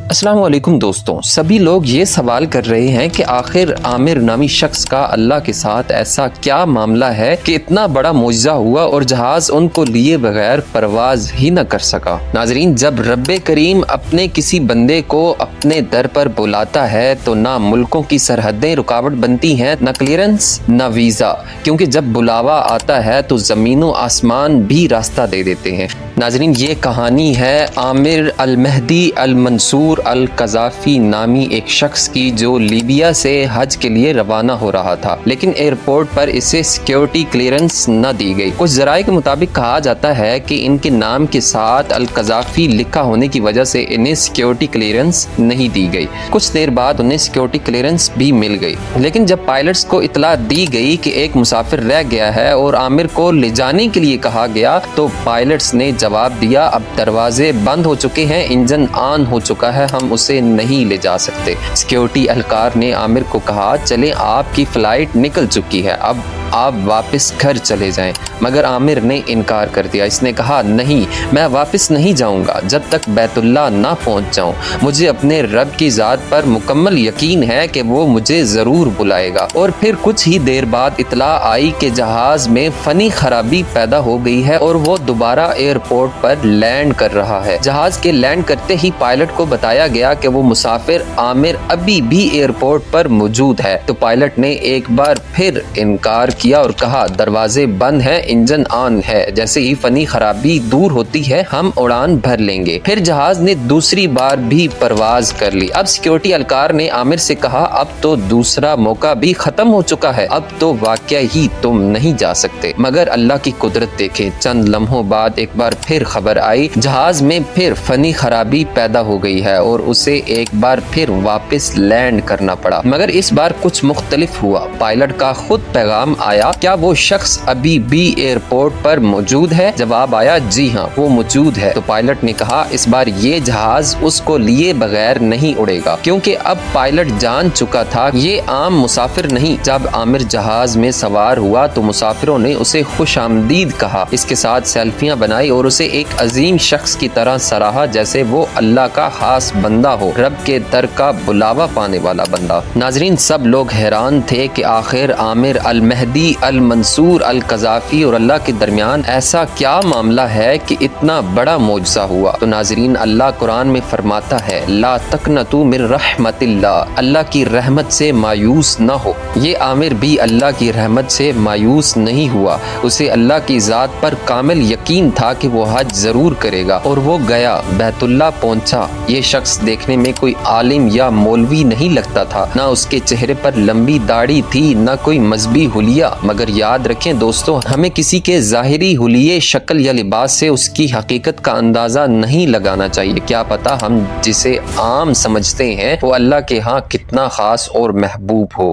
अस्सलाम वालेकुम दोस्तों, सभी लोग ये सवाल कर रहे हैं कि आखिर आमिर नामी शख्स का अल्लाह के साथ ऐसा क्या मामला है कि इतना बड़ा मुआजिज़ा हुआ और जहाज उनको लिए बगैर परवाज ही न कर सका। नाजरीन, जब रब्बे करीम अपने किसी बंदे को अपने दर पर बुलाता है तो ना मुल्कों की सरहदें रुकावट बनती हैं, न क्लियरेंस न वीज़ा, क्योंकि जब बुलावा आता है तो ज़मीन व आसमान भी रास्ता दे देते हैं। नाजरीन, ये कहानी है आमिर अल महदी अल मंसूर अल कज़ाफ़ी नामी एक शख्स की, जो लीबिया से हज के लिए रवाना हो रहा था, लेकिन एयरपोर्ट पर इसे सिक्योरिटी क्लियरेंस न दी गई। कुछ ज़राए के मुताबिक कहा जाता है कि इनके नाम के साथ अल कज़ाफ़ी लिखा होने की वजह से इन्हें सिक्योरिटी क्लियरेंस नहीं दी गई। कुछ देर बाद उन्हें सिक्योरिटी क्लियरेंस भी मिल गई, लेकिन जब पायलट्स को इतला दी गई कि एक मुसाफिर रह गया है और आमिर को ले जाने के लिए कहा गया, तो पायलट्स ने जवाब दिया, अब दरवाजे बंद हो चुके हैं, इंजन ऑन हो चुका है, हम उसे नहीं ले जा सकते। सिक्योरिटी एहलकार ने आमिर को कहा, चलें, आपकी फ्लाइट निकल चुकी है, अब आप वापस घर चले जाएं। मगर आमिर ने इनकार कर दिया। इसने कहा, नहीं, मैं वापस नहीं जाऊंगा जब तक बैतुल्लाह ना पहुंच जाऊं। मुझे अपने रब की ज़ात पर मुकम्मल यकीन है कि वो मुझे ज़रूर बुलाएगा। और फिर कुछ ही देर बाद इतला आई कि जहाज़ में फ़नी खराबी पैदा हो गई है और वो दोबारा एयरपोर्ट पर लैंड कर रहा है। जहाज़ के लैंड करते ही पायलट को बताया गया कि वो मुसाफिर आमिर अभी भी एयरपोर्ट पर मौजूद है। तो पायलट ने एक बार फिर इनकार किया और कहा, दरवाजे बंद हैं, इंजन ऑन है, जैसे ही फनी खराबी दूर होती है हम उड़ान भर लेंगे। फिर जहाज ने दूसरी बार भी परवाज कर ली। अब सिक्योरिटी एहलकार ने आमिर से कहा, अब तो दूसरा मौका भी खत्म हो चुका है, अब तो वाकया ही तुम नहीं जा सकते। मगर अल्लाह की कुदरत देखें, चंद लम्हों बाद एक बार फिर खबर आई, जहाज में फिर फनी खराबी पैदा हो गई है और उसे एक बार फिर वापस लैंड करना पड़ा। मगर इस बार कुछ मुख्तलिफ हुआ। पायलट का खुद पैगाम आया, क्या वो शख्स अभी भी एयरपोर्ट पर मौजूद है? जवाब आया, जी हाँ, वो मौजूद है। तो पायलट ने कहा, इस बार ये जहाज उसको लिए बगैर नहीं उड़ेगा, क्योंकि अब पायलट जान चुका था ये आम मुसाफिर नहीं। जब आमिर जहाज में सवार हुआ तो मुसाफिरों ने उसे खुश आमदीद कहा, इसके साथ सेल्फियां बनाई और उसे एक अजीम शख्स की तरह सराहा, जैसे वो अल्लाह का खास बंदा हो, रब के दर का बुलावा पाने वाला बंदा। नाजरीन, सब लोग हैरान थे कि आखिर आमिर अल महदी अल मंसूर अल कज़ाफ़ी और अल्लाह के दरमियान ऐसा क्या मामला है कि इतना बड़ा मौजज़ा हुआ। तो नाजरीन, अल्लाह कुरान में फरमाता है, ला तक़नतू मिन रहमतिल्लाह, अल्लाह की रहमत से मायूस न हो। ये आमिर भी अल्लाह की रहमत से मायूस नहीं हुआ। उसे अल्लाह की ज़ात पर कामिल यकीन था कि वो हज ज़रूर करेगा और वो गया, बैतुल्लाह पहुंचा। ये शख्स देखने में कोई आलिम या मौलवी नहीं लगता था, ना उसके चेहरे पर लंबी दाढ़ी थी, ना कोई मजहबी हुलिया। मगर याद रखें दोस्तों, हमें किसी के ज़ाहिरी हुलिये, शक्ल या लिबास से उसकी हकीकत का अंदाज़ा नहीं लगाना चाहिए। क्या पता हम जिसे आम समझते हैं वो अल्लाह के यहाँ कितना ख़ास और महबूब हो।